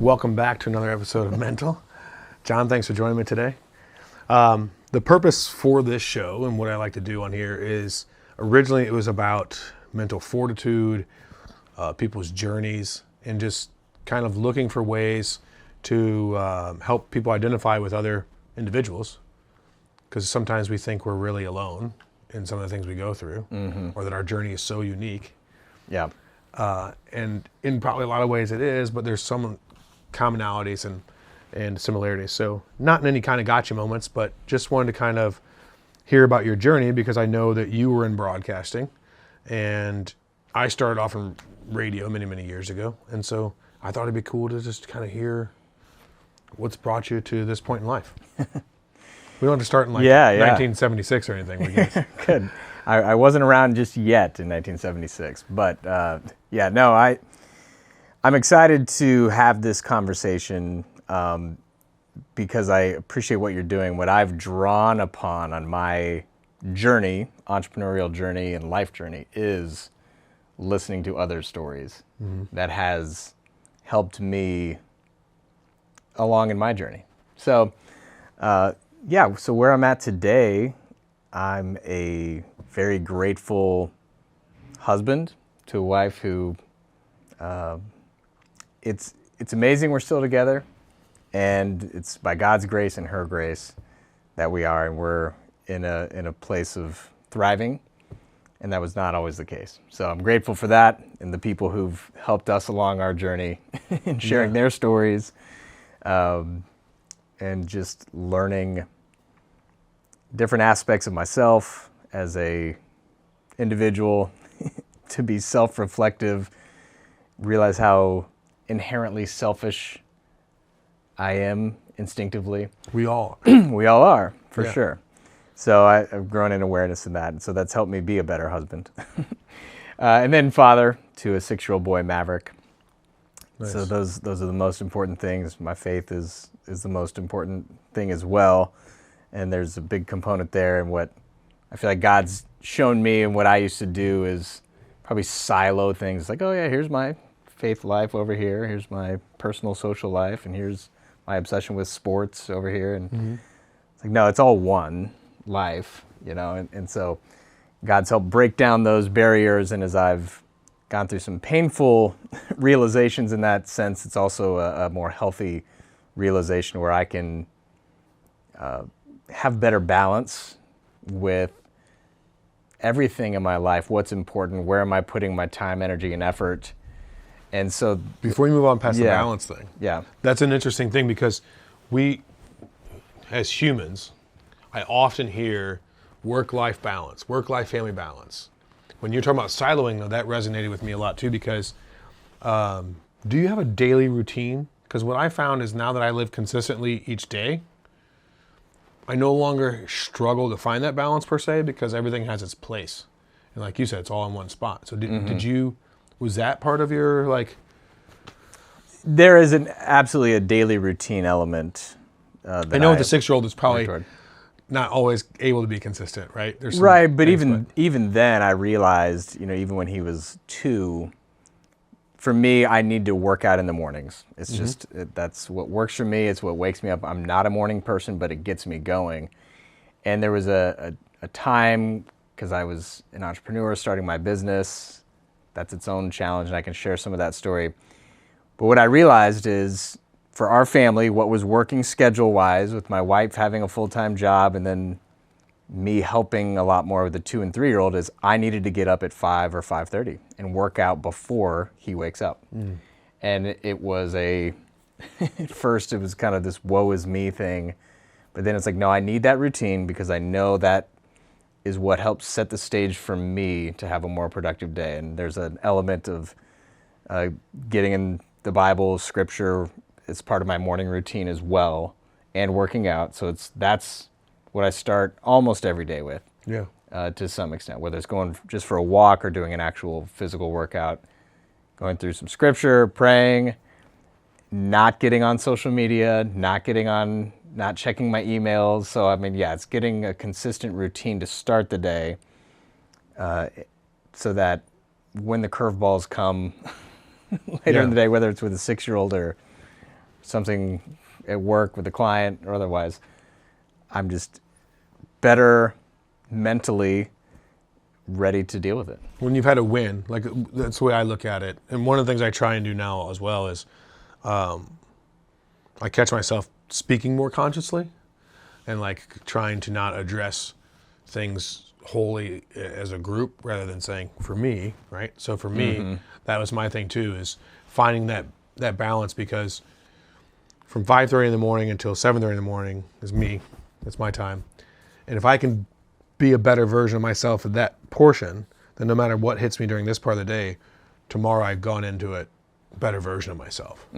Welcome back to another episode of Mental. John, thanks for joining me today. The purpose for this show and what I like to do on here is originally it was about mental fortitude, people's journeys, and just kind of looking for ways to help people identify with other individuals. Because sometimes we think we're really alone in some of the things we go through, or that our journey is so unique. Yeah. And in probably a lot of ways it is, but there's some commonalities and similarities. So not in any kind of gotcha moments, but just wanted to kind of hear about your journey because I know that you were in broadcasting and I started off in radio many, many years ago. And so I thought it'd be cool to just kind of hear what's brought you to this point in life. We don't have to start in 1976 or anything. We guess. Good. I wasn't around just yet in 1976, but I'm excited to have this conversation because I appreciate what you're doing. What I've drawn upon on my journey, entrepreneurial journey and life journey, is listening to other stories that has helped me along in my journey. So, so where I'm at today, I'm a very grateful husband to a wife who, it's amazing we're still together, and it's by God's grace and her grace that we are, and we're in a place of thriving, and that was not always the case. So I'm grateful for that and the people who've helped us along our journey in sharing their stories, and just learning different aspects of myself as a individual, to be self-reflective, realize how inherently selfish I am instinctively. We all We all are, for sure. So I've grown in awareness in that, and so that's helped me be a better husband. And then father to a 6-year-old boy, Maverick. Nice. So those are the most important things. My faith is the most important thing as well. And there's a big component there, and what I feel like God's shown me and what I used to do is probably silo things. Like, oh yeah, here's my faith life over here, here's my personal social life, and here's my obsession with sports over here. And it's like, no, it's all one life, and so God's helped break down those barriers, and as I've gone through some painful realizations in that sense, it's also a more healthy realization where I can have better balance with everything in my life, what's important, where am I putting my time, energy, and effort. And so before we move on past the balance thing, that's an interesting thing because we, as humans, I often hear work-life balance, work-life-family balance. When you're talking about siloing, though, that resonated with me a lot too because do you have a daily routine? Because what I found is now that I live consistently each day, I no longer struggle to find that balance per se because everything has its place. And like you said, it's all in one spot. So was that part of your There is absolutely a daily routine element. I know with the 6-year-old it's probably not always able to be consistent, right? Right, but even then I realized, even when he was 2, for me, I need to work out in the mornings. It's just, that's what works for me. It's what wakes me up. I'm not a morning person, but it gets me going. And there was a time, because I was an entrepreneur starting my business, that's its own challenge, and I can share some of that story. But what I realized is, for our family, what was working schedule-wise, with my wife having a full-time job and then me helping a lot more with the 2 and 3-year-old, is I needed to get up at 5 or 5:30 and work out before he wakes up. And it was at first it was kind of this woe is me thing, but then it's like, no, I need that routine because I know that is what helps set the stage for me to have a more productive day. And there's an element of getting in the Bible, scripture, it's part of my morning routine as well, and working out. So that's what I start almost every day with, to some extent, whether it's going just for a walk or doing an actual physical workout, going through some scripture, praying, not getting on social media, not checking my emails. So, it's getting a consistent routine to start the day, so that when the curveballs come later in the day, whether it's with a 6-year-old or something at work with a client or otherwise, I'm just better mentally ready to deal with it. When you've had a win, like that's the way I look at it. And one of the things I try and do now as well is I catch myself speaking more consciously and like trying to not address things wholly as a group rather than saying for me, right? So for me, that was my thing too, is finding that balance, because from 5:30 in the morning until 7:30 in the morning is me. That's my time. And if I can be a better version of myself at that portion, then no matter what hits me during this part of the day, tomorrow I've gone into it a better version of myself.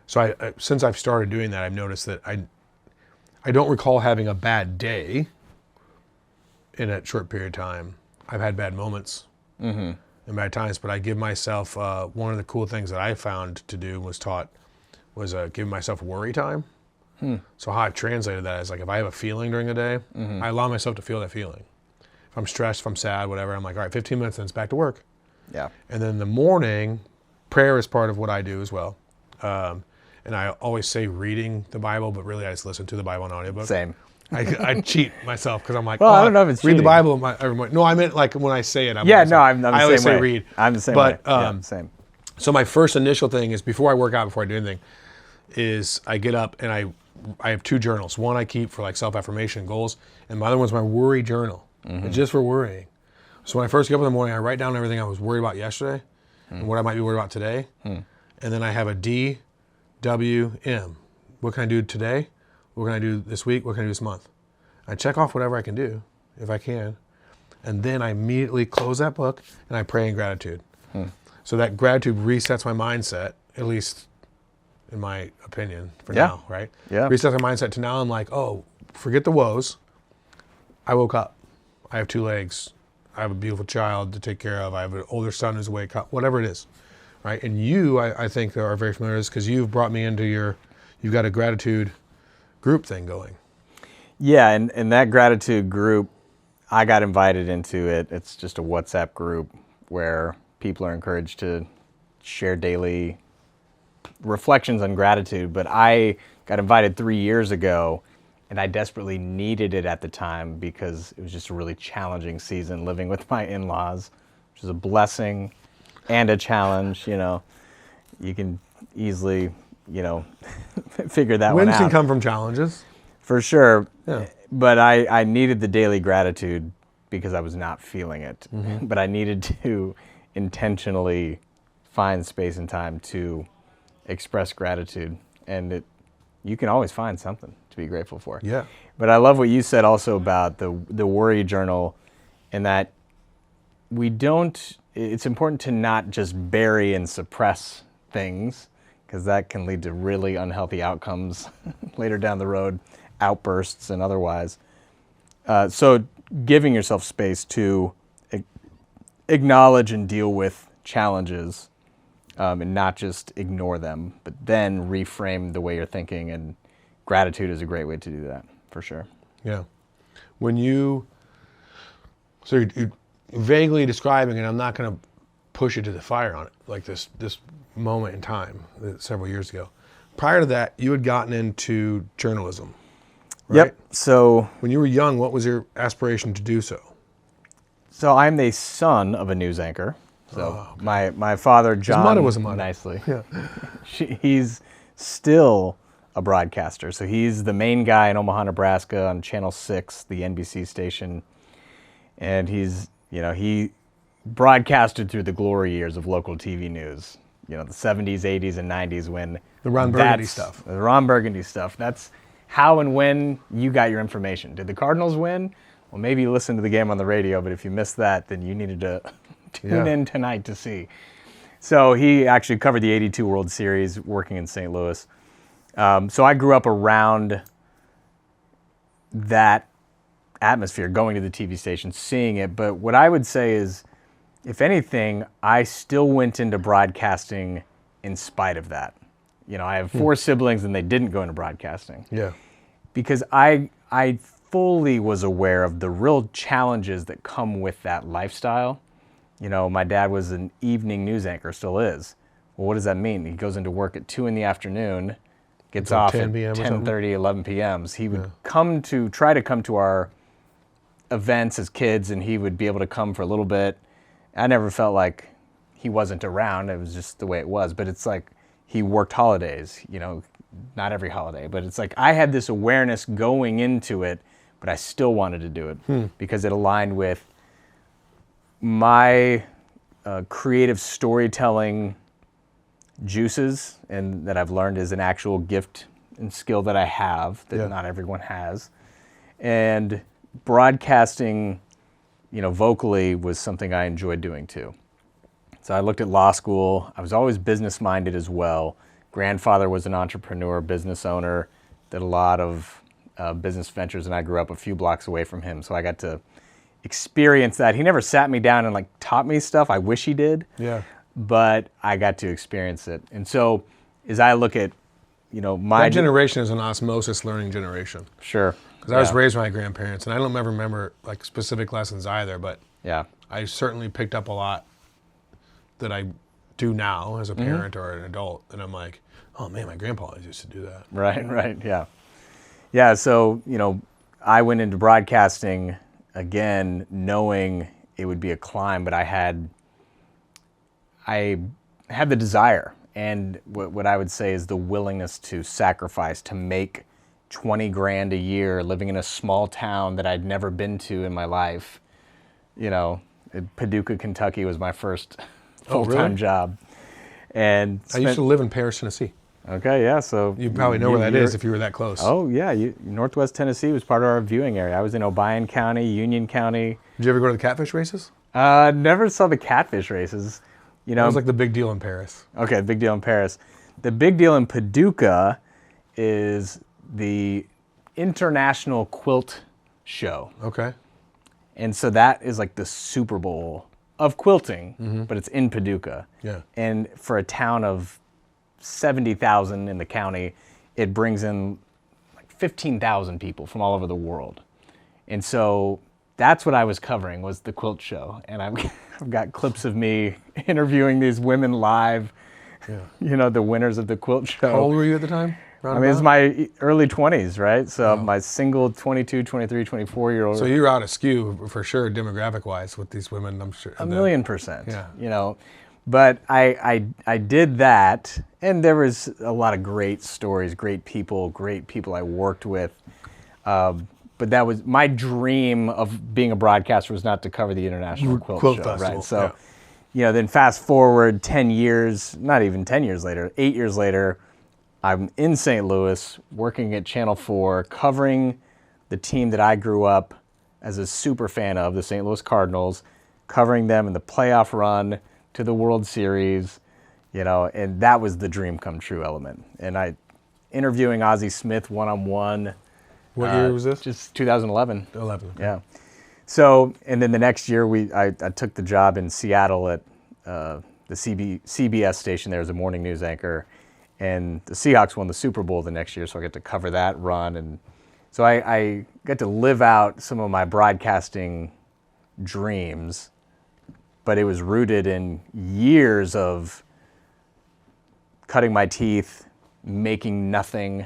So I since I've started doing that, I've noticed that I don't recall having a bad day in a short period of time. I've had bad moments and bad times, but I give myself, one of the cool things that I found to do was give myself worry time. So how I've translated that is like if I have a feeling during the day, I allow myself to feel that feeling. If I'm stressed, if I'm sad, whatever, I'm like, all right, 15 minutes and it's back to work. Yeah. And then in the morning, prayer is part of what I do as well. And I always say reading the Bible, but really I just listen to the Bible on audiobook. Same. I cheat myself because I'm like, well, I don't know if it's read cheating. the Bible. No, I meant like when I say it. I'm the I always same say way. read. I'm the same way. Same. So my first initial thing is before I work out, before I do anything, is I get up and I have 2 journals. One I keep for like self-affirmation goals, and my other one's my worry journal. It's just for worrying. So when I first get up in the morning, I write down everything I was worried about yesterday and what I might be worried about today. And then I have a D, W, M. What can I do today? What can I do this week? What can I do this month? I check off whatever I can do, if I can. And then I immediately close that book and I pray in gratitude. So that gratitude resets my mindset, at least in my opinion, for now, right? Yeah. Resets my mindset to now I'm like, oh, forget the woes. I woke up. I have 2 legs. I have a beautiful child to take care of. I have an older son who's awake, whatever it is, right? And you, I think, are very familiar with this because you've brought me into you've got a gratitude group thing going. Yeah, and that gratitude group, I got invited into it. It's just a WhatsApp group where people are encouraged to share daily reflections on gratitude. But I got invited 3 years ago, and I desperately needed it at the time because it was just a really challenging season living with my in-laws, which is a blessing and a challenge. You know, you can easily, figure that one out. Wins can come from challenges. For sure. Yeah. But I needed the daily gratitude because I was not feeling it. But I needed to intentionally find space and time to express gratitude. And you can always find something to be grateful for. Yeah. But I love what you said also about the worry journal, and that it's important to not just bury and suppress things, because that can lead to really unhealthy outcomes later down the road, outbursts and otherwise. So giving yourself space to acknowledge and deal with challenges and not just ignore them, but then reframe the way you're thinking, and gratitude is a great way to do that, for sure. Yeah. You're vaguely describing, and I'm not going to push you to the fire on it, like this moment in time several years ago. Prior to that, you had gotten into journalism, right? Yep. So when you were young, what was your aspiration to do so? So I'm the son of a news anchor. So my father, John His mother was a mother. Knicely, Yeah. he's still a broadcaster. So he's the main guy in Omaha, Nebraska on Channel 6, the NBC station. And he broadcasted through the glory years of local TV news. The 70s, 80s, and 90s when The Ron Burgundy stuff. The Ron Burgundy stuff. That's how and when you got your information. Did the Cardinals win? Well, maybe you listened to the game on the radio, but if you missed that, then you needed to tune in tonight to see. So he actually covered the 82 World Series working in St. Louis. So I grew up around that atmosphere, going to the TV station, seeing it. But what I would say is, if anything, I still went into broadcasting in spite of that. I have 4 siblings and they didn't go into broadcasting. Yeah. Because I fully was aware of the real challenges that come with that lifestyle. My dad was an evening news anchor, still is. Well, what does that mean? He goes into work at 2 in the afternoon, gets until off 10 at p.m. or something? 10:30, 11 p.m. He would try to come to our events as kids, and he would be able to come for a little bit. I never felt like he wasn't around. It was just the way it was. But it's like he worked holidays, not every holiday. But it's like I had this awareness going into it, but I still wanted to do it because it aligned with my creative storytelling juices, and that I've learned is an actual gift and skill that I have that not everyone has. And broadcasting, vocally was something I enjoyed doing too. So I looked at law school. I was always business minded as well. Grandfather was an entrepreneur, business owner, did a lot of business ventures, and I grew up a few blocks away from him. So I got to experience that. He never sat me down and taught me stuff. I wish he did. Yeah. But I got to experience it. And so as I look at, my that generation is an osmosis learning generation. Sure. Because I was raised by my grandparents, and I don't ever remember specific lessons either, but I certainly picked up a lot that I do now as a parent or an adult, and I'm like, oh man, my grandpa always used to do that. Right, yeah. Yeah, so, I went into broadcasting, again, knowing it would be a climb, but I had the desire, and what I would say is the willingness to sacrifice, to make $20,000 a year living in a small town that I'd never been to in my life. Paducah, Kentucky was my first full-time job. And I used to live in Paris, Tennessee. Okay, yeah, so you probably know where that is if you were that close. Oh yeah, Northwest Tennessee was part of our viewing area. I was in Obion County, Union County. Did you ever go to the catfish races? Never saw the catfish races. It was like the big deal in Paris. Okay, big deal in Paris. The big deal in Paducah is the International Quilt Show. Okay. And so that is like the Super Bowl of quilting, but it's in Paducah. Yeah. And for a town of 70,000 in the county, it brings in like 15,000 people from all over the world. And so that's what I was covering, was the quilt show. And I've got clips of me interviewing these women live, the winners of the quilt show. How old were you at the time? It's my early 20s, right? So my single 22, 23, 24-year-old. So you're out askew for sure, demographic-wise, with these women, I'm sure. 1,000,000%. Yeah. But I did that, and there was a lot of great stories, great people I worked with. But that was my dream of being a broadcaster, was not to cover the International Quilt Show, Festival, right? So, then fast forward 10 years, not even 10 years later, 8 years later, I'm in St. Louis working at Channel 4, covering the team that I grew up as a super fan of, the St. Louis Cardinals, covering them in the playoff run to the World Series, and that was the dream come true element. And interviewing Ozzie Smith one-on-one. What year was this? Just 2011. 11. Okay. Yeah. So, and then the next year I took the job in Seattle at the CBS station there as a morning news anchor. And the Seahawks won the Super Bowl the next year, so I got to cover that run. And so I got to live out some of my broadcasting dreams, but it was rooted in years of cutting my teeth, making nothing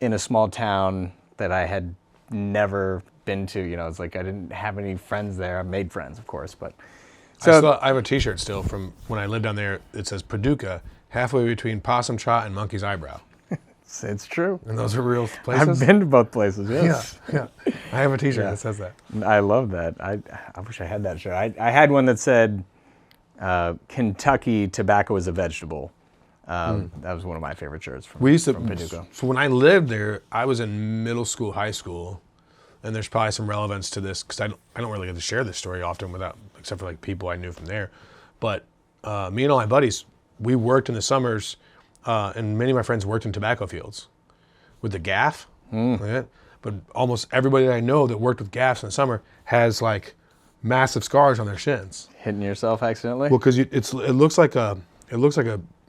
in a small town that I had never been to. It's like I didn't have any friends there. I made friends, of course, but... So I have a T-shirt still from when I lived down there. It says Paducah, halfway between Possum Trot and Monkey's Eyebrow. It's true. And those are real places? I've been to both places, yes. Yeah. I have a T-shirt that says that. I love that. I wish I had that shirt. I had one that said, Kentucky tobacco is a vegetable. That was one of my favorite shirts from Paducah. So when I lived there, I was in middle school, high school, and there's probably some relevance to this because I don't really get to share this story often except for people I knew from there. But me and all my buddies, we worked in the summers, and many of my friends worked in tobacco fields with the gaff. But almost everybody that I know that worked with gaffs in the summer has massive scars on their shins. Hitting yourself accidentally? Well, because it looks like a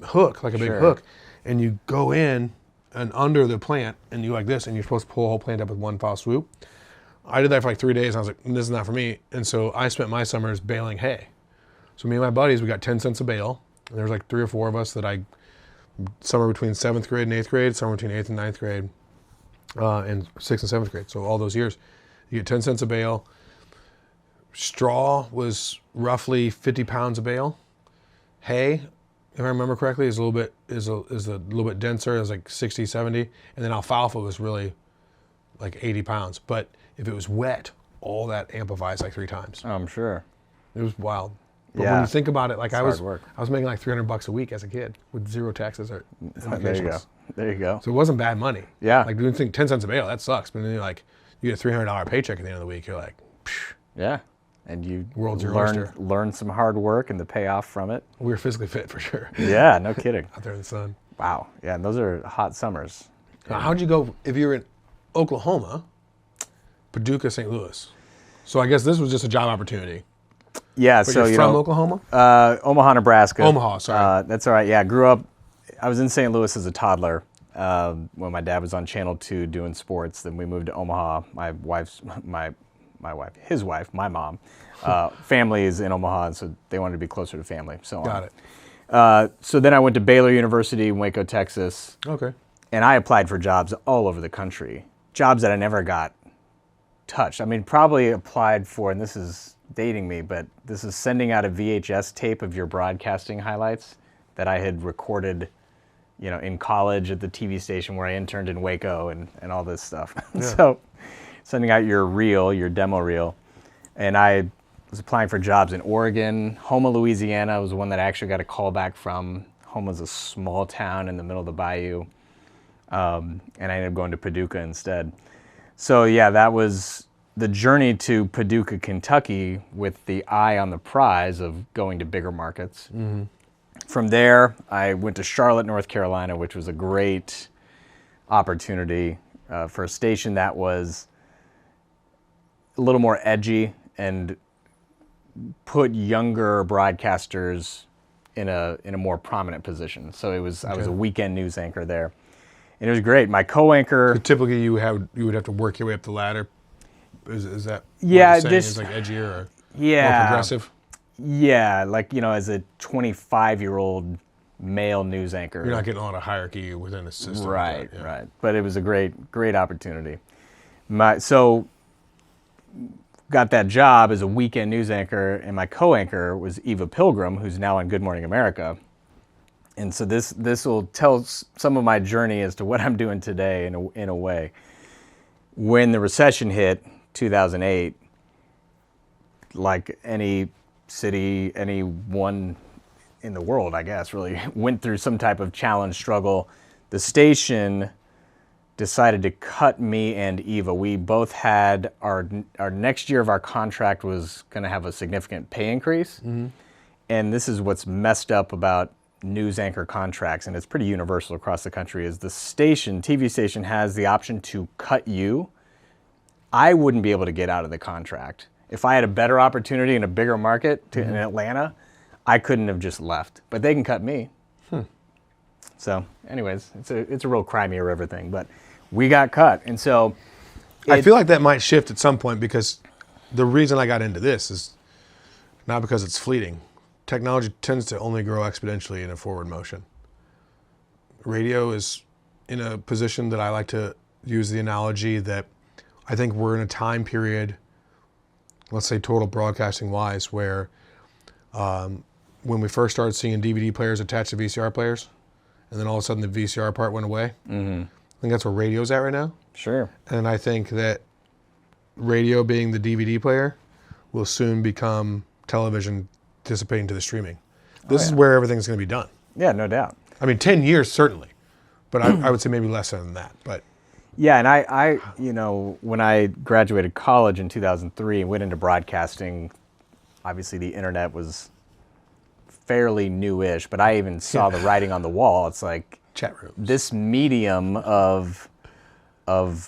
hook, like a big hook, and you go in and under the plant, and you like this, and you're supposed to pull the whole plant up with one foul swoop. I did that for 3 days, and I was like, this is not for me. And so I spent my summers baling hay. So me and my buddies, we got 10 cents a bale. And there was 3 or 4 of us that I somewhere between 7th grade and 8th grade, somewhere between 8th and 9th grade, and 6th and 7th grade. So all those years, you get 10 cents a bale. Straw was roughly 50 pounds a bale. Hay, if I remember correctly, is a little bit denser. It was like 60, 70. And then alfalfa was really like 80 pounds. But if it was wet, all that amplifies like 3 times. I'm sure. It was wild. But when you think about it, like I was making like $300 a week as a kid with 0 taxes or implications. There you go. So it wasn't bad money. Yeah. Like, you think 10 cents a bale, that sucks. But then you're like, you get a $300 paycheck at the end of the week. You're like, psh. Yeah. And you learn some hard work and the payoff from it. We were physically fit for sure. Yeah, no kidding. Out there in the sun. Wow. Yeah, and those are hot summers. Now, how'd you go if you were in Oklahoma, Paducah, St. Louis? So I guess this was just a job opportunity. Yeah, but so you're from Oklahoma? Omaha, Nebraska. Omaha, sorry. That's all right. Yeah, I was in St. Louis as a toddler when my dad was on Channel 2 doing sports. Then we moved to Omaha. His wife, my mom, family is in Omaha, and so they wanted to be closer to family. So Got it. So then I went to Baylor University in Waco, Texas. Okay. And I applied for jobs all over the country, jobs that I never got touched. I mean, probably applied for, and this is dating me, but this is sending out a VHS tape of your broadcasting highlights that I had recorded, in college at the TV station where I interned in Waco and all this stuff. Yeah. So sending out your demo reel. And I was applying for jobs in Oregon. Houma, Louisiana was one that I actually got a call back from. Houma's a small town in the middle of the bayou. And I ended up going to Paducah instead. So yeah, that was the journey to Paducah, Kentucky, with the eye on the prize of going to bigger markets. Mm-hmm. From there, I went to Charlotte, North Carolina, which was a great opportunity for a station that was a little more edgy and put younger broadcasters in a more prominent position. So I was a weekend news anchor there, and it was great. My co-anchor. So typically, you would have to work your way up the ladder. Is that what you're saying? Is like edgier or more progressive? Yeah, like as a 25-year-old male news anchor, you're not getting a lot of hierarchy within a system. Right, yeah. Right. But it was a great opportunity. Got that job as a weekend news anchor, and my co-anchor was Eva Pilgrim, who's now on Good Morning America. And so this will tell some of my journey as to what I'm doing today in a way. When the recession hit, 2008, like any city, anyone in the world, I guess, really went through some type of challenge, struggle. The station decided to cut me and Eva. We both had our next year of our contract was going to have a significant pay increase. Mm-hmm. And this is what's messed up about news anchor contracts, and it's pretty universal across the country, is the TV station has the option to cut you. I wouldn't be able to get out of the contract. If I had a better opportunity in a bigger market in Atlanta, I couldn't have just left. But they can cut me. So anyways, it's a real cry me a river thing, but we got cut. And so I feel like that might shift at some point, because the reason I got into this is not because it's fleeting. Technology tends to only grow exponentially in a forward motion. Radio is in a position that I like to use the analogy that I think we're in a time period, let's say total broadcasting wise, where when we first started seeing DVD players attached to VCR players, and then all of a sudden the VCR part went away. Mm-hmm. I think that's where radio's at right now. Sure. And I think that radio, being the DVD player, will soon become television dissipating to the streaming. This is where everything's going to be done. Yeah, no doubt. I mean, 10 years certainly, but I would say maybe less than that. But yeah, and I when I graduated college in 2003 and went into broadcasting, obviously the internet was fairly newish, but I even saw the writing on the wall. It's like chat rooms. This medium of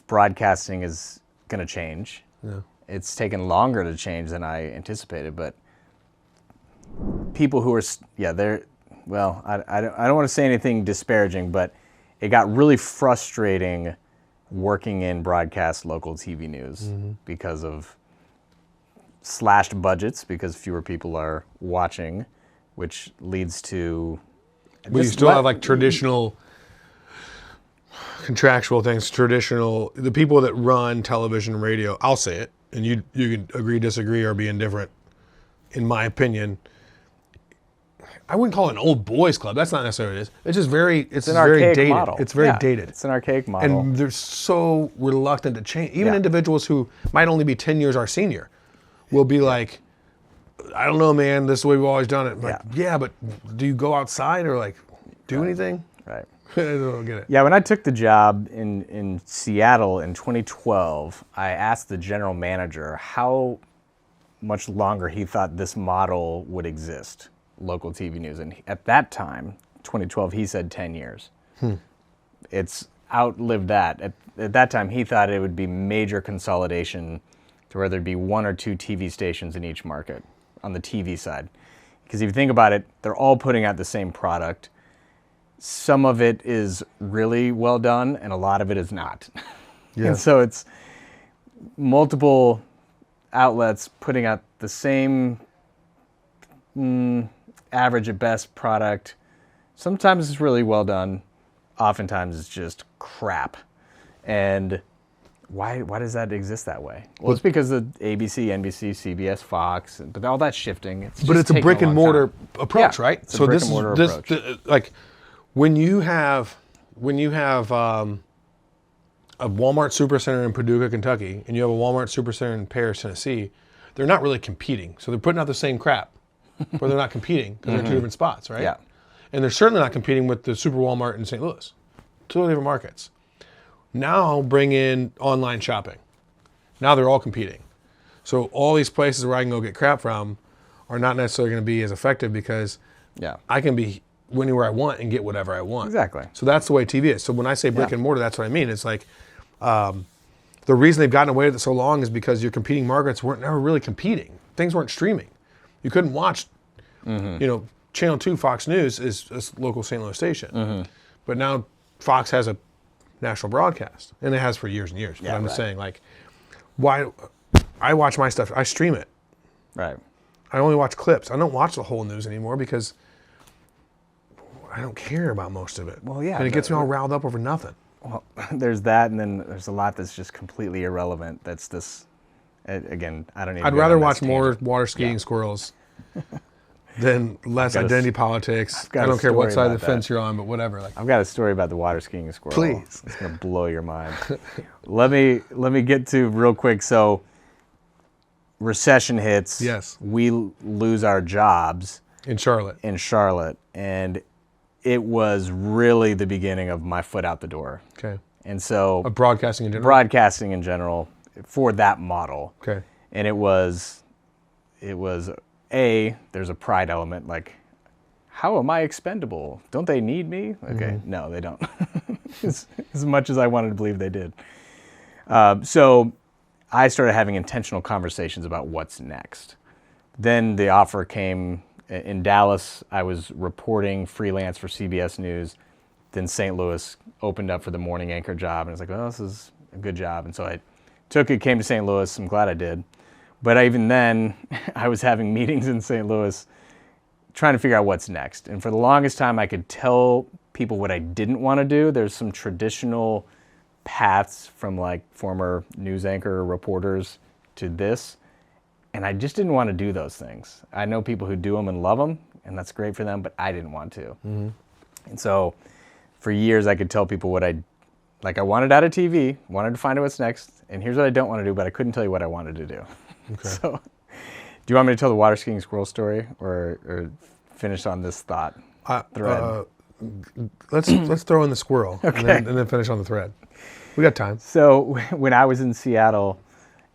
broadcasting is going to change. Yeah. It's taken longer to change than I anticipated, but people who are I don't want to say anything disparaging, but it got really frustrating working in broadcast local TV news because of slashed budgets, because fewer people are watching, which leads to But you still have like traditional contractual things, the people that run television and radio, I'll say it, and you can agree, disagree, or be indifferent. In my opinion, I wouldn't call it an old boys club. That's not necessarily what it is. It's just it's an very archaic dated. model. It's very dated. It's an archaic model. And they're so reluctant to change. Even individuals who might only be 10 years our senior will be like, I don't know, man, this is the way we've always done it. Like, yeah, but do you go outside or like do anything? Right. I don't get it. Yeah, when I took the job in Seattle in 2012, I asked the general manager how much longer he thought this model would exist, local TV news. And at that time, 2012, he said 10 years. It's outlived that. At that time, he thought it would be major consolidation to where there'd be 1 or 2 TV stations in each market on the TV side. Because if you think about it, they're all putting out the same product. Some of it is really well done, and a lot of it is not. Yeah. And so it's multiple outlets putting out the same average at best product. Sometimes it's really well done. Oftentimes it's just crap. And why does that exist that way? Well, it's because of ABC, NBC, CBS, Fox, but all that's shifting. But it's a brick and mortar approach, right? It's a brick and mortar approach. Like when you have a Walmart Supercenter in Paducah, Kentucky, and you have a Walmart Supercenter in Paris, Tennessee, they're not really competing. So they're putting out the same crap, but they're not competing because they're 2 different spots, right? Yeah. And they're certainly not competing with the Super Walmart in St. Louis. 2 different markets. Now bring in online shopping. Now they're all competing. So all these places where I can go get crap from are not necessarily going to be as effective because I can be anywhere I want and get whatever I want. Exactly. So that's the way TV is. So when I say brick and mortar, that's what I mean. It's like the reason they've gotten away with it so long is because your competing markets weren't never really competing. Things weren't streaming. You couldn't watch, Channel 2 Fox News is a local St. Louis station. But now Fox has a national broadcast, and it has for years and years. But I'm just saying, like, why I watch my stuff, I stream it. Right. I only watch clips. I don't watch the whole news anymore because I don't care about most of it. Well, yeah. And it gets me all riled up over nothing. Well, there's that, and then there's a lot that's just completely irrelevant. That's this, again, I don't even I'd rather watch more water skiing squirrels than less identity politics. I don't care what side of the fence you're on, but whatever. Like, I've got a story about the water skiing squirrel. Please. It's going to blow your mind. Let me get to real quick. So recession hits. Yes. We lose our jobs. In Charlotte. And it was really the beginning of my foot out the door. Okay. And so of broadcasting in general? Broadcasting in general for that model. Okay. And it was there's a pride element, like, how am I expendable? Don't they need me? Okay, no, they don't. as much as I wanted to believe they did. So I started having intentional conversations about what's next. Then the offer came in Dallas. I was reporting freelance for CBS News. Then St. Louis opened up for the morning anchor job, and I was like, well, this is a good job. And so I took it, came to St. Louis. I'm glad I did. But even then, I was having meetings in St. Louis trying to figure out what's next. And for the longest time, I could tell people what I didn't want to do. There's some traditional paths from like former news anchor reporters to this. And I just didn't want to do those things. I know people who do them and love them, and that's great for them, but I didn't want to. And so for years, I could tell people what I wanted out of TV, wanted to find out what's next, and here's what I don't want to do, but I couldn't tell you what I wanted to do. Okay. So, do you want me to tell the water skiing squirrel story, or finish on this thought thread? Let's throw in the squirrel, okay. and then finish on the thread. We got time. So when I was in Seattle,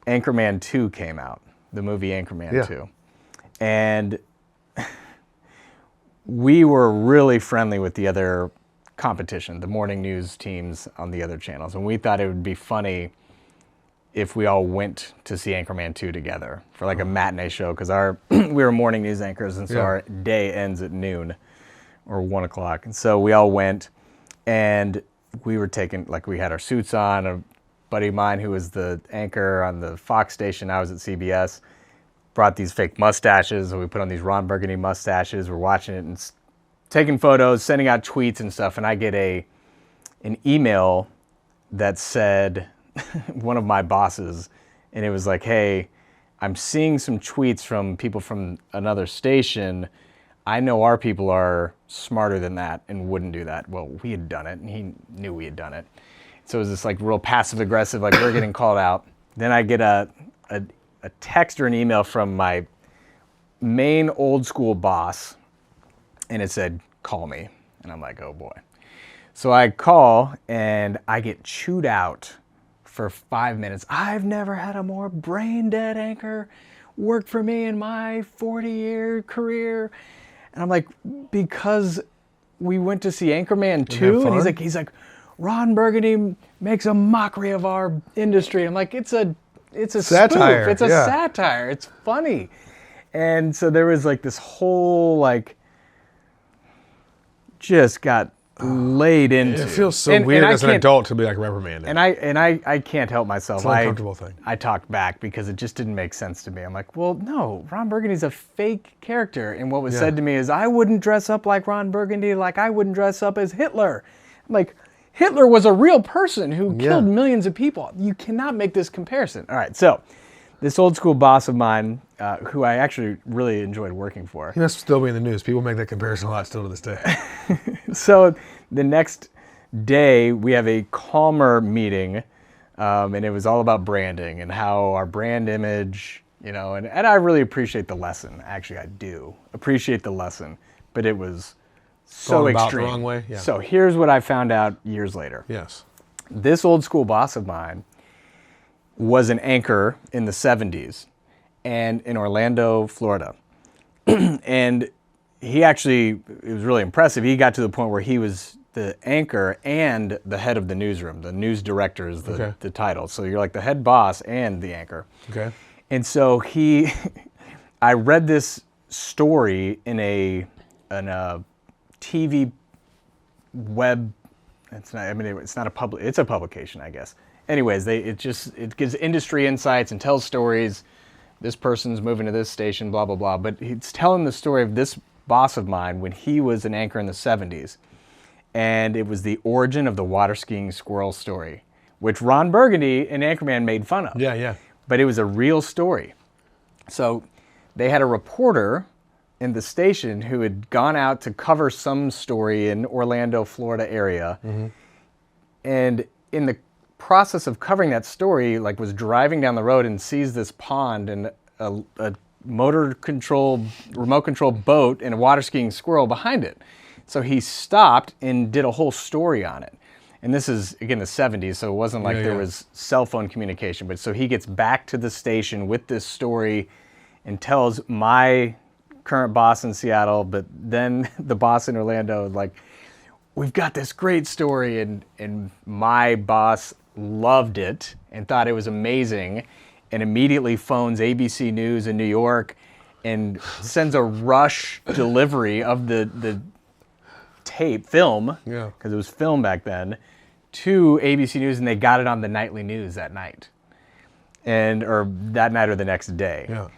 Anchorman 2 came out, the movie Anchorman 2, and we were really friendly with the other competition, the morning news teams on the other channels, and we thought it would be funny if we all went to see Anchorman 2 together for like a matinee show, because we were morning news anchors, and so our day ends at noon or 1 o'clock. And so we all went, and we were we had our suits on. A buddy of mine who was the anchor on the Fox station, I was at CBS, brought these fake mustaches, and we put on these Ron Burgundy mustaches. We're watching it, and taking photos, sending out tweets and stuff, and I get an email that said, one of my bosses, and it was like, hey, I'm seeing some tweets from people from another station. I know our people are smarter than that and wouldn't do that. Well, we had done it, and he knew we had done it. So it was this like real passive aggressive, like we're getting called out. Then I get a text or an email from my main old school boss, and it said, call me. And I'm like, oh boy. So I call, and I get chewed out for 5 minutes. I've never had a more brain dead anchor work for me in my 40-year career. And I'm like, because we went to see Anchorman 2, and he's like, Ron Burgundy makes a mockery of our industry. I'm like, it's a satire. Spoof. It's a satire. It's funny. And so there was like this whole like, just got laid into. It feels so weird as an adult to be like reprimanded. And I can't help myself. It's an uncomfortable thing. I talked back because it just didn't make sense to me. I'm like, well, no, Ron Burgundy's a fake character. And what was said to me is, I wouldn't dress up like Ron Burgundy, like I wouldn't dress up as Hitler. I'm like, Hitler was a real person who killed millions of people. You cannot make this comparison. All right, so this old school boss of mine, who I actually really enjoyed working for. He must still be in the news. People make that comparison a lot still to this day. So the next day, we have a calmer meeting, and it was all about branding and how our brand image, and I really appreciate the lesson. Actually, I do appreciate the lesson, but it was so extreme. The wrong way? Yeah. So here's what I found out years later. Yes. This old school boss of mine was an anchor in the 70s and in Orlando, Florida. And he actually, it was really impressive. He got to the point where he was the anchor and the head of the newsroom. The news director is the title. So you're like the head boss and the anchor. Okay. And so I read this story in a TV web. It's not it's a publication, I guess. Anyways, it gives industry insights and tells stories. This person's moving to this station, blah, blah, blah. But it's telling the story of this boss of mine when he was an anchor in the 70s. And it was the origin of the water skiing squirrel story, which Ron Burgundy and Anchorman made fun of. Yeah. But it was a real story. So they had a reporter in the station who had gone out to cover some story in Orlando, Florida area. Mm-hmm. And in the process of covering that story, like was driving down the road and sees this pond and a remote control boat and a water skiing squirrel behind it. So he stopped and did a whole story on it. And this is, again, the 70s, so it wasn't like there was cell phone communication. But so he gets back to the station with this story and tells my current boss in Seattle, but then the boss in Orlando, like, we've got this great story. And my boss loved it and thought it was amazing and immediately phones ABC News in New York and sends a rush delivery of the film, because it was film back then, to ABC News, and they got it on the nightly news that night, or that night or the next day. Yeah.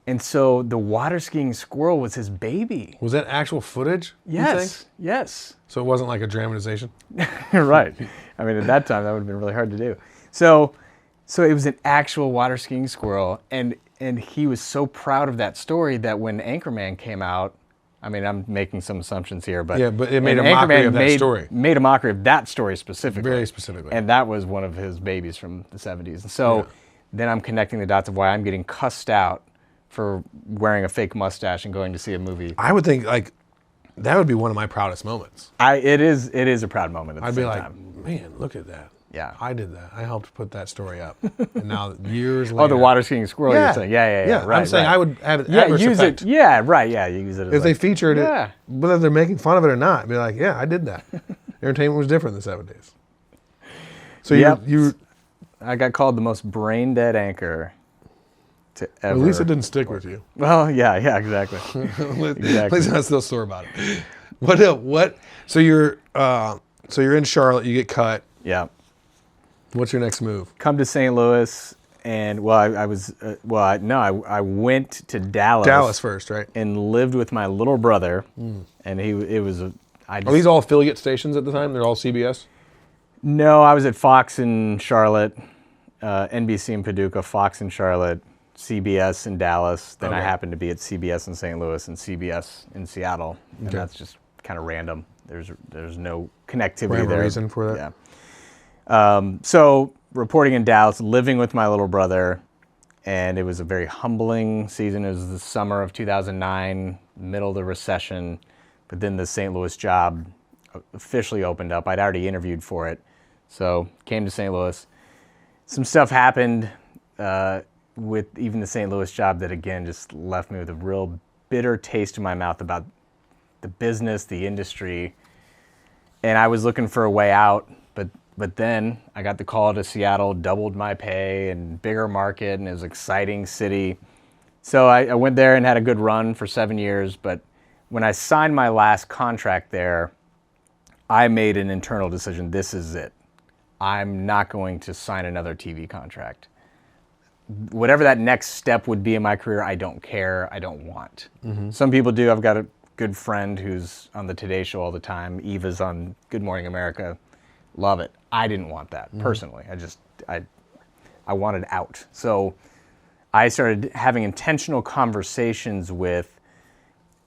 And so the water skiing squirrel was his baby. Was that actual footage? Yes. Yes. So it wasn't like a dramatization? Right. I mean, at that time, that would have been really hard to do. So it was an actual water skiing squirrel, and he was so proud of that story that when Anchorman came out, I mean, I'm making some assumptions here, but it made a mockery of that story. Made a mockery of that story specifically. Very specifically. And that was one of his babies from the 70s. And so then I'm connecting the dots of why I'm getting cussed out for wearing a fake mustache and going to see a movie. I would think like that would be one of my proudest moments. It is a proud moment at the same time. I'd be like, man, look at that. Yeah. I did that. I helped put that story up. And now years later. Oh, the water skiing squirrel you're saying. Yeah. Right, I'm saying I would have it use effect. Yeah, right. Yeah, you use it as if they featured it, whether they're making fun of it or not, be like, yeah, I did that. Entertainment was different in the 70s. So you I got called the most brain dead anchor to ever. At least it didn't stick with you. Well, yeah, exactly. Please not still sore about it. What? So you're in Charlotte. You get cut. Yeah. What's your next move? Come to St. Louis And I went to Dallas. Dallas first, right? And lived with my little brother. And Are these all affiliate stations at the time? They're all CBS? No, I was at Fox in Charlotte, NBC in Paducah, Fox in Charlotte, CBS in Dallas. Then I happened to be at CBS in St. Louis and CBS in Seattle. And that's just kind of random. There's no connectivity there. Reason for that? Yeah. So reporting in Dallas, living with my little brother, and it was a very humbling season. It was the summer of 2009, middle of the recession, but then the St. Louis job officially opened up. I'd already interviewed for it, so came to St. Louis. Some stuff happened with even the St. Louis job that, again, just left me with a real bitter taste in my mouth about the business, the industry, and I was looking for a way out, but then I got the call to Seattle, doubled my pay and bigger market, and it was an exciting city. So I went there and had a good run for 7 years, but when I signed my last contract there, I made an internal decision. This is it. I'm not going to sign another TV contract. Whatever that next step would be in my career, I don't care. I don't want. Some people do. I've got a good friend who's on the Today Show all the time. Eva's on Good Morning America. Love it. I didn't want that personally. I wanted out. So I started having intentional conversations with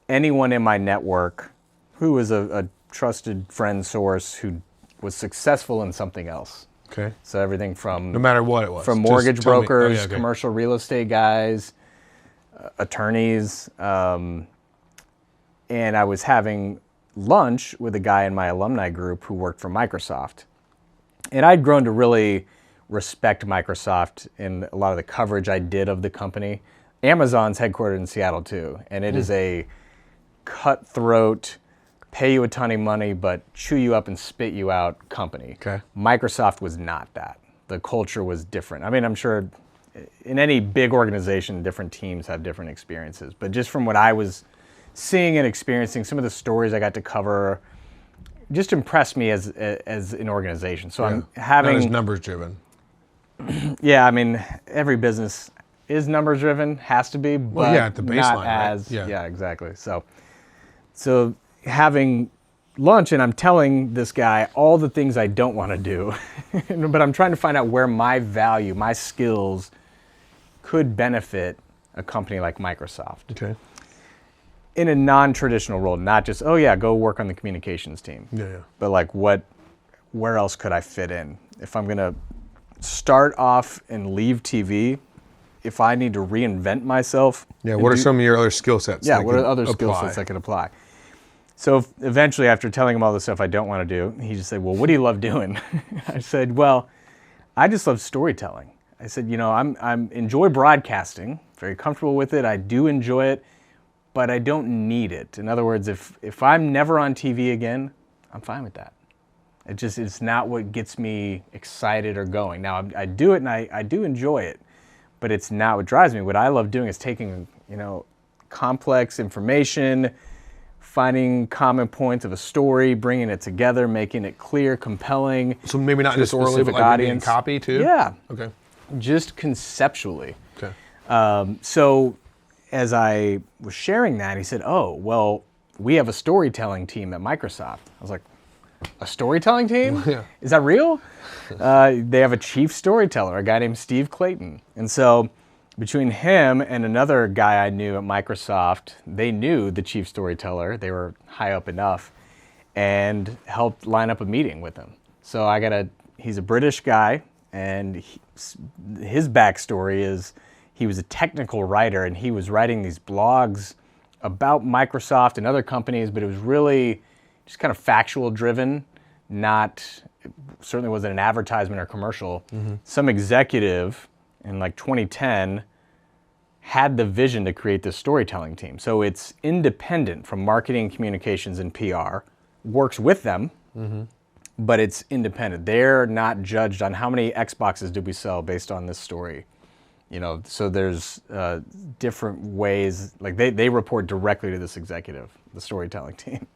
anyone in my network who was a trusted friend source who was successful in something else. Okay. So everything from... No matter what it was. From mortgage brokers, commercial real estate guys, attorneys. And I was having lunch with a guy in my alumni group who worked for Microsoft. And I'd grown to really respect Microsoft in a lot of the coverage I did of the company. Amazon's headquartered in Seattle too, and it is a cutthroat, pay you a ton of money, but chew you up and spit you out company. Okay. Microsoft was not that. The culture was different. I mean, I'm sure in any big organization, different teams have different experiences, but just from what I was seeing and experiencing, some of the stories I got to cover just impressed me as an organization. So I'm having... Not as numbers driven. Yeah, I mean, every business is numbers driven, has to be, but at the baseline, not as... right? Yeah, exactly. So having lunch, and I'm telling this guy all the things I don't want to do, but I'm trying to find out where my value, my skills could benefit a company like Microsoft. Okay. In a non-traditional role, not just, go work on the communications team. Yeah. But like where else could I fit in? If I'm gonna start off and leave TV, if I need to reinvent myself. Yeah, what are some of your other skill sets? Yeah, what are other skill sets I could apply? So eventually, after telling him all the stuff I don't want to do, he just said, well, what do you love doing? I said, well, I just love storytelling. I said, I'm enjoy broadcasting, very comfortable with it. I do enjoy it, but I don't need it. In other words, if I'm never on TV again, I'm fine with that. It's not what gets me excited or going. Now, I do it and I do enjoy it, but it's not what drives me. What I love doing is taking, complex information, finding common points of a story, bringing it together, making it clear, compelling. So maybe not just orally, but like in copy too? Yeah. Okay. Just conceptually. Okay. So as I was sharing that, he said, oh, well, we have a storytelling team at Microsoft. I was like, a storytelling team? Yeah. Is that real? They have a chief storyteller, a guy named Steve Clayton. And so between him and another guy I knew at Microsoft, they knew the chief storyteller. They were high up enough and helped line up a meeting with him. So he's a British guy, and his backstory is he was a technical writer, and he was writing these blogs about Microsoft and other companies, but it was really just kind of factual driven, certainly wasn't an advertisement or commercial. Mm-hmm. Some executive in like 2010 had the vision to create this storytelling team. So it's independent from marketing, communications, and PR, works with them, but it's independent. They're not judged on how many Xboxes did we sell based on this story. So there's different ways, like they report directly to this executive, the storytelling team.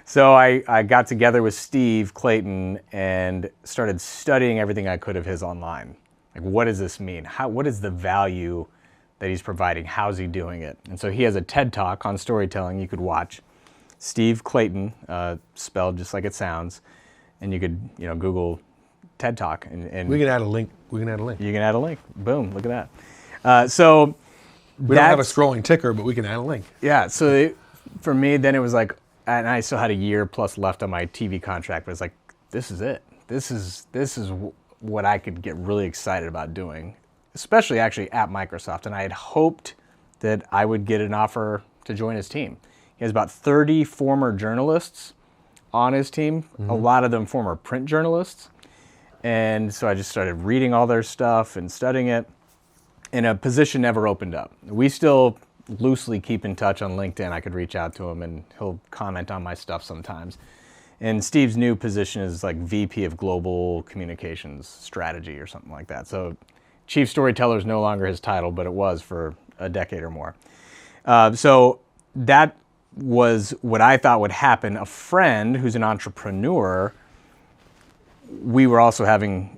So I got together with Steve Clayton and started studying everything I could of his online. Like, what does this mean? What is the value that he's providing? How's he doing it? And so he has a TED Talk on storytelling you could watch. Steve Clayton, spelled just like it sounds, and you could Google TED Talk and we can add a link. You can add a link. Boom! Look at that. So we don't have a scrolling ticker, but we can add a link. Yeah. So for me, then it was like, and I still had a year plus left on my TV contract, but it's like, this is it. This is what I could get really excited about doing, especially actually at Microsoft. And I had hoped that I would get an offer to join his team. He has about 30 former journalists on his team, a lot of them former print journalists. And so I just started reading all their stuff and studying it, and a position never opened up. We still loosely keep in touch on LinkedIn. I could reach out to him and he'll comment on my stuff sometimes. And Steve's new position is like VP of Global Communications Strategy or something like that. So Chief Storyteller is no longer his title, but it was for a decade or more. So that was what I thought would happen. A friend who's an entrepreneur, we were also having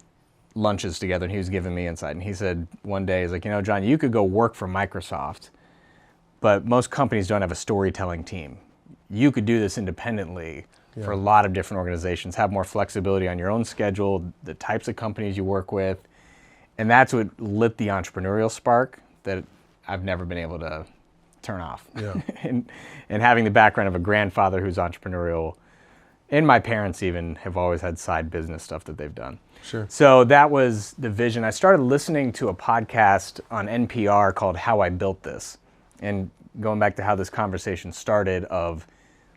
lunches together, and he was giving me insight. And he said one day, he's like, John, you could go work for Microsoft, but most companies don't have a storytelling team. You could do this independently for a lot of different organizations, have more flexibility on your own schedule, the types of companies you work with. And that's what lit the entrepreneurial spark that I've never been able to turn off. Yeah. and having the background of a grandfather who's entrepreneurial, and my parents even have always had side business stuff that they've done. Sure. So that was the vision. I started listening to a podcast on NPR called How I Built This. And going back to how this conversation started of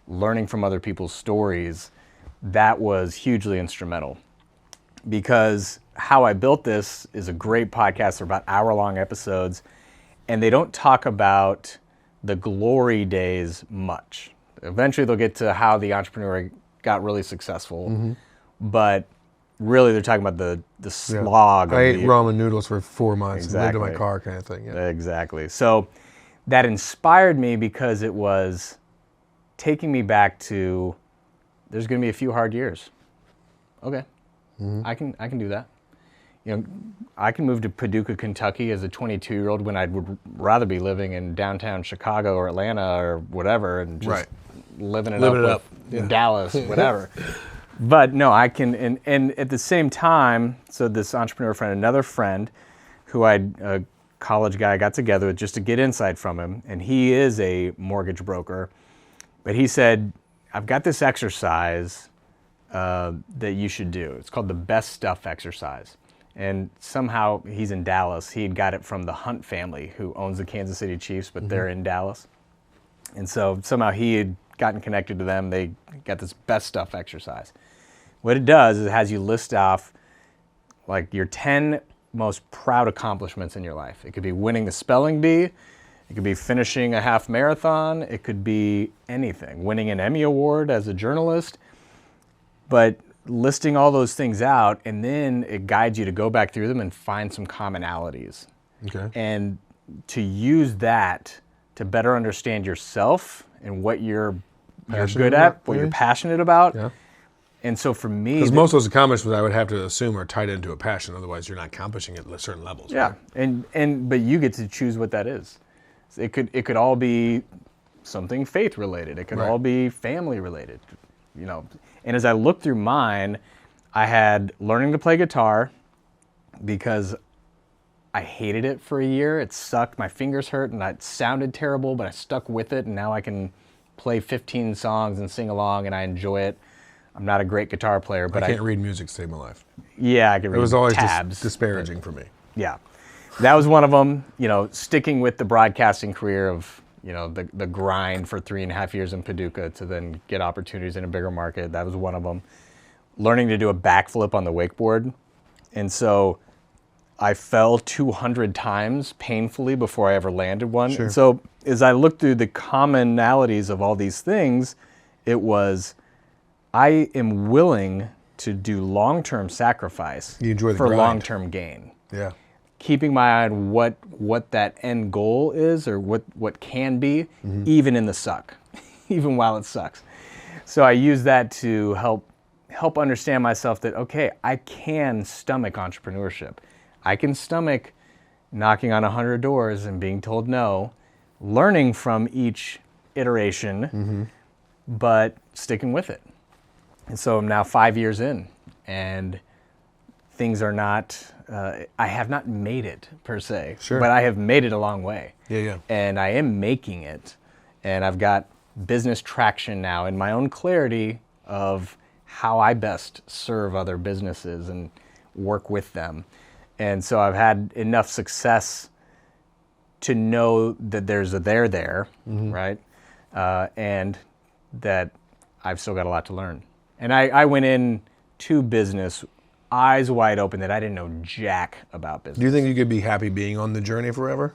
learning from other people's stories, that was hugely instrumental. Because How I Built This is a great podcast. They're about hour-long episodes. And they don't talk about the glory days much. Eventually they'll get to how the entrepreneur got really successful. But really they're talking about the slog. I ate ramen noodles for 4 months Exactly. and lived in my car kind of thing. Yeah. Exactly. So that inspired me because it was taking me back to, there's going to be a few hard years. Okay, I can do that. I can move to Paducah, Kentucky as a 22-year-old when I would rather be living in downtown Chicago or Atlanta or whatever and just living it up in Dallas, whatever. But no, I can, and at the same time, so this entrepreneur friend, another friend who a college guy got together with just to get insight from him, and he is a mortgage broker, but he said, I've got this exercise that you should do. It's called the best stuff exercise. And somehow he's in Dallas. He had got it from the Hunt family who owns the Kansas City Chiefs, but they're in Dallas. And so somehow he had gotten connected to them. They got this best stuff exercise. What it does is it has you list off like your 10 most proud accomplishments in your life. It could be winning the spelling bee. It could be finishing a half marathon. It could be anything. Winning an Emmy Award as a journalist. But listing all those things out, and then it guides you to go back through them and find some commonalities. Okay. And to use that to better understand yourself and what you're good at, what you're passionate about. Yeah. And so for me, because most of those accomplishments I would have to assume are tied into a passion. Otherwise, you're not accomplishing it at certain levels. Yeah, right? But you get to choose what that is. It could all be something faith related. It could all be family related. And as I looked through mine, I had learning to play guitar because I hated it for a year. It sucked. My fingers hurt and it sounded terrible, but I stuck with it. And now I can play 15 songs and sing along and I enjoy it. I'm not a great guitar player, but I can't read music to save my life. Yeah, I can read tabs. It was always disparaging for me. Yeah. That was one of them, sticking with the broadcasting career of, the grind for 3.5 years in Paducah to then get opportunities in a bigger market. That was one of them. Learning to do a backflip on the wakeboard. And so I fell 200 times painfully before I ever landed one. Sure. And so as I looked through the commonalities of all these things, it was, I am willing to do long-term sacrifice for long-term gain. Yeah. Keeping my eye on what that end goal is or what can be, even in the suck, even while it sucks. So I use that to help understand myself that, okay, I can stomach entrepreneurship. I can stomach knocking on 100 doors and being told no, learning from each iteration, but sticking with it. And so I'm now 5 years in, and things are not, I have not made it per se, but I have made it a long way. And I am making it, and I've got business traction now in my own clarity of how I best serve other businesses and work with them. And so I've had enough success to know that there's a there, right? And that I've still got a lot to learn. And I went in to business eyes wide open that I didn't know jack about business. Do you think you could be happy being on the journey forever?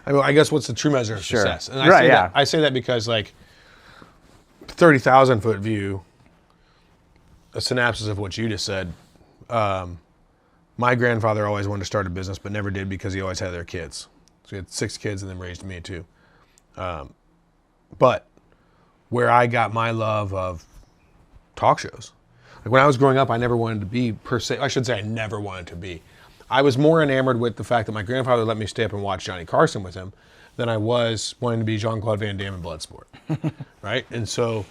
I mean, I guess what's the true measure of success? And I say that because, like, 30,000 foot view, a synopsis of what you just said. My grandfather always wanted to start a business, but never did because he always had their kids. So he had 6 kids and then raised me too. But where I got my love of talk shows, like when I was growing up, I never wanted to be per se. I should say I never wanted to be. I was more enamored with the fact that my grandfather let me stay up and watch Johnny Carson with him than I was wanting to be Jean-Claude Van Damme in Bloodsport, right? And so,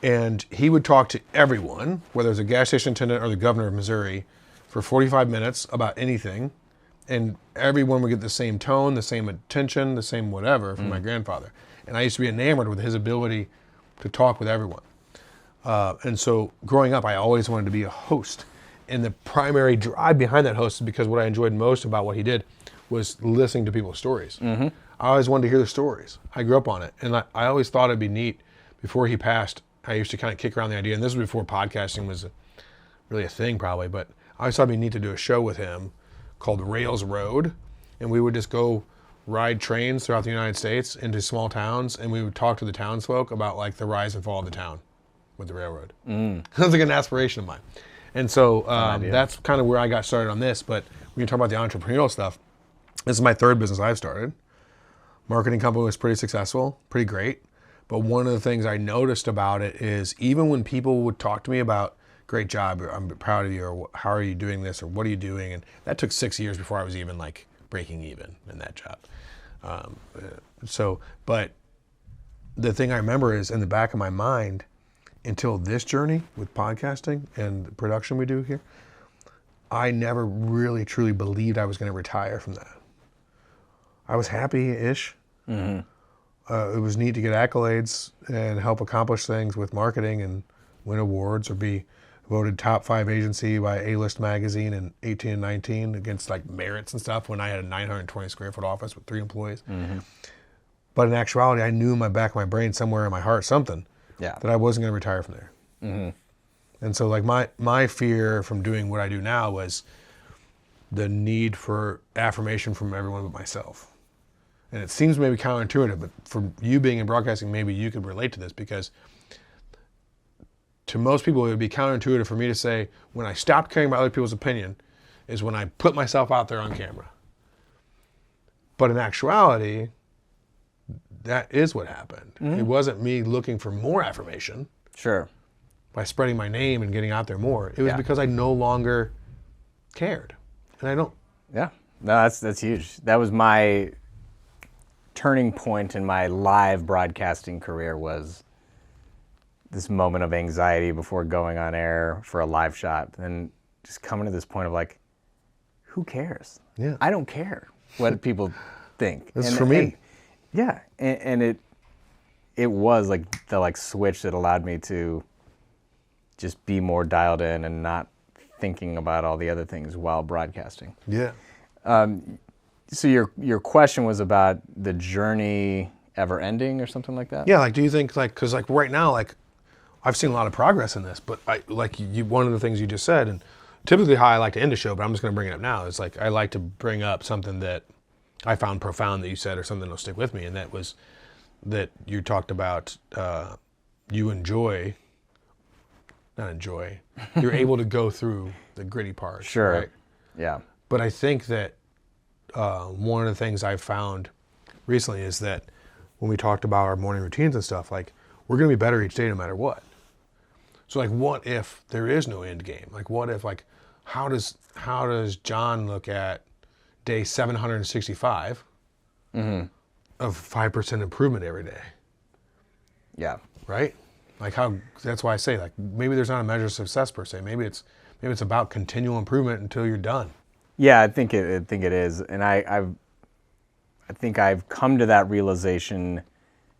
and he would talk to everyone, whether it was a gas station attendant or the governor of Missouri, for 45 minutes about anything, and everyone would get the same tone, the same attention, the same whatever from my grandfather. And I used to be enamored with his ability to talk with everyone. And so growing up, I always wanted to be a host. And the primary drive behind that host is because what I enjoyed most about what he did was listening to people's stories. I always wanted to hear their stories. I grew up on it. And I always thought it'd be neat. Before he passed, I used to kind of kick around the idea, and this was before podcasting was really a thing probably, but I always thought it'd be neat to do a show with him called Rails Road. And we would just go ride trains throughout the United States into small towns, and we would talk to the townsfolk about like the rise and fall of the town with the railroad. That's like an aspiration of mine. And so that's kind of where I got started on this. But when you talk about the entrepreneurial stuff, this is my 3rd business I've started. Marketing company was pretty successful, pretty great. But one of the things I noticed about it is even when people would talk to me about, great job, or I'm proud of you, or how are you doing this, or what are you doing? And that took 6 years before I was even like breaking even in that job. But the thing I remember is in the back of my mind, until this journey with podcasting and the production we do here, I never really truly believed I was going to retire from that. I was happy-ish. It was neat to get accolades and help accomplish things with marketing and win awards or be voted top 5 agency by A-List magazine in 18 and 19 against like merits and stuff when I had a 920 square foot office with 3 employees. But in actuality, I knew in my back of my brain, somewhere in my heart, something that I wasn't going to retire from there. And so like my fear from doing what I do now was the need for affirmation from everyone but myself. And it seems maybe counterintuitive, but for you being in broadcasting, maybe you could relate to this, because to most people, it would be counterintuitive for me to say, when I stopped caring about other people's opinion is when I put myself out there on camera. But in actuality, that is what happened. It wasn't me looking for more affirmation. By spreading my name and getting out there more. It was because I no longer cared. And I don't. No, that's huge. That was my turning point in my live broadcasting career, was this moment of anxiety before going on air for a live shot, and just coming to this point of like, who cares? I don't care what people think. This is for me. And it was like the like switch that allowed me to just be more dialed in and not thinking about all the other things while broadcasting. So your question was about the journey ever ending or something like that? Yeah, like, do you think, like, because like right now, like, I've seen a lot of progress in this, but one of the things you just said, and typically how I like to end a show, but I'm just going to bring it up now, is like I like to bring up something that I found profound that you said, or something that'll stick with me, and that was that you talked about you enjoy, not enjoy, you're able to go through the gritty parts. Right? But I think that one of the things I've found recently is that when we talked about our morning routines and stuff, like, we're going to be better each day no matter what. So like, what if there is no end game? Like, what if, like, how does John look at day 765 of 5% improvement every day? Yeah. Right? Like that's why I say, like, maybe there's not a measure of success per se. Maybe it's about continual improvement until you're done. Yeah, I think it is. And I think I've come to that realization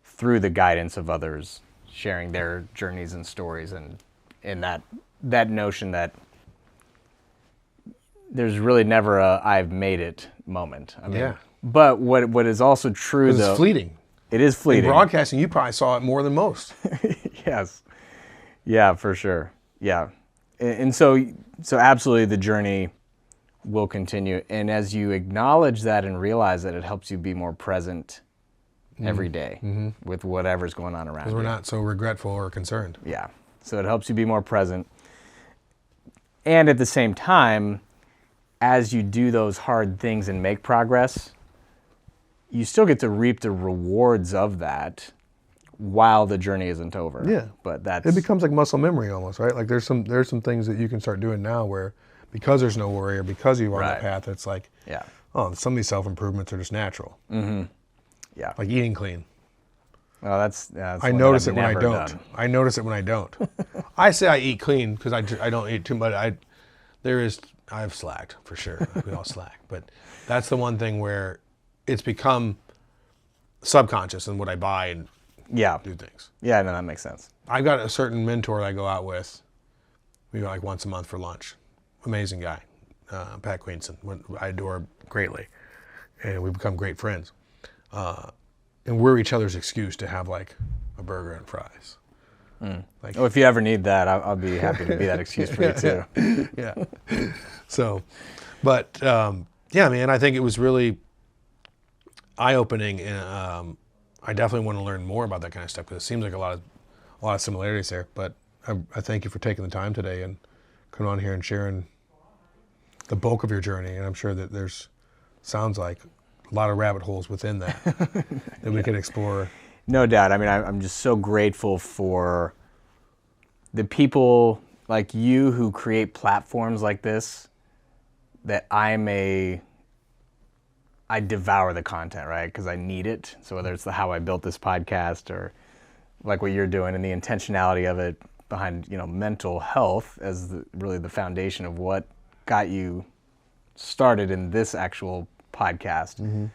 through the guidance of others, sharing their journeys and stories, and that notion that there's really never a I've made it moment. I mean, Yeah. But what is also true, though, it's fleeting. It is fleeting. In broadcasting, you probably saw it more than most. Yes. Yeah, for sure. Yeah. And so absolutely the journey will continue. And as you acknowledge that and realize that, it helps you be more present every day with whatever's going on around you. Because we're not so regretful or concerned. Yeah. So it helps you be more present. And at the same time, as you do those hard things and make progress, you still get to reap the rewards of that while the journey isn't over. Yeah. But it becomes like muscle memory almost, right? Like there's some things that you can start doing now where, because there's no worry or because you're on the path, it's like, oh, some of these self-improvements are just natural. Mm-hmm. Yeah. Like eating clean. Well, that's I notice it when I don't. I notice it when I don't. I say I eat clean because I don't eat too much. I've slacked for sure. We all slack, but that's the one thing where it's become subconscious in what I buy and do things. Yeah, no, that makes sense. I've got a certain mentor that I go out with, maybe like once a month for lunch. Amazing guy, Pat Queenson. I adore greatly, and we've become great friends. And we're each other's excuse to have like a burger and fries. Like, if you ever need that, I'll be happy to be that excuse for you too. Yeah. So, but yeah, man, I think it was really eye-opening, and I definitely want to learn more about that kind of stuff because it seems like a lot of similarities there. But I thank you for taking the time today and coming on here and sharing the bulk of your journey. And I'm sure that sounds like a lot of rabbit holes within that that we could explore. No doubt. I mean, I'm just so grateful for the people like you who create platforms like this, that I devour the content, right? Because I need it. So whether it's how I built this podcast or like what you're doing and the intentionality of it behind, mental health as really the foundation of what got you started in this actual podcast,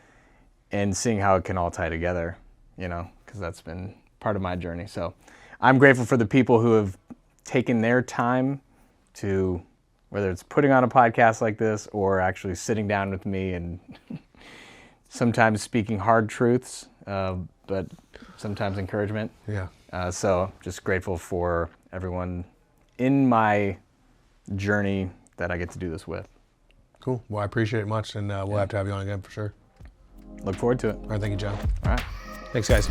and seeing how it can all tie together, because that's been part of my journey. So I'm grateful for the people who have taken their time to, whether it's putting on a podcast like this or actually sitting down with me and sometimes speaking hard truths, but sometimes encouragement. Yeah. So just grateful for everyone in my journey that I get to do this with. Cool. Well, I appreciate it much, and we'll have to have you on again for sure. Look forward to it. All right. Thank you, John. All right. Thanks, guys.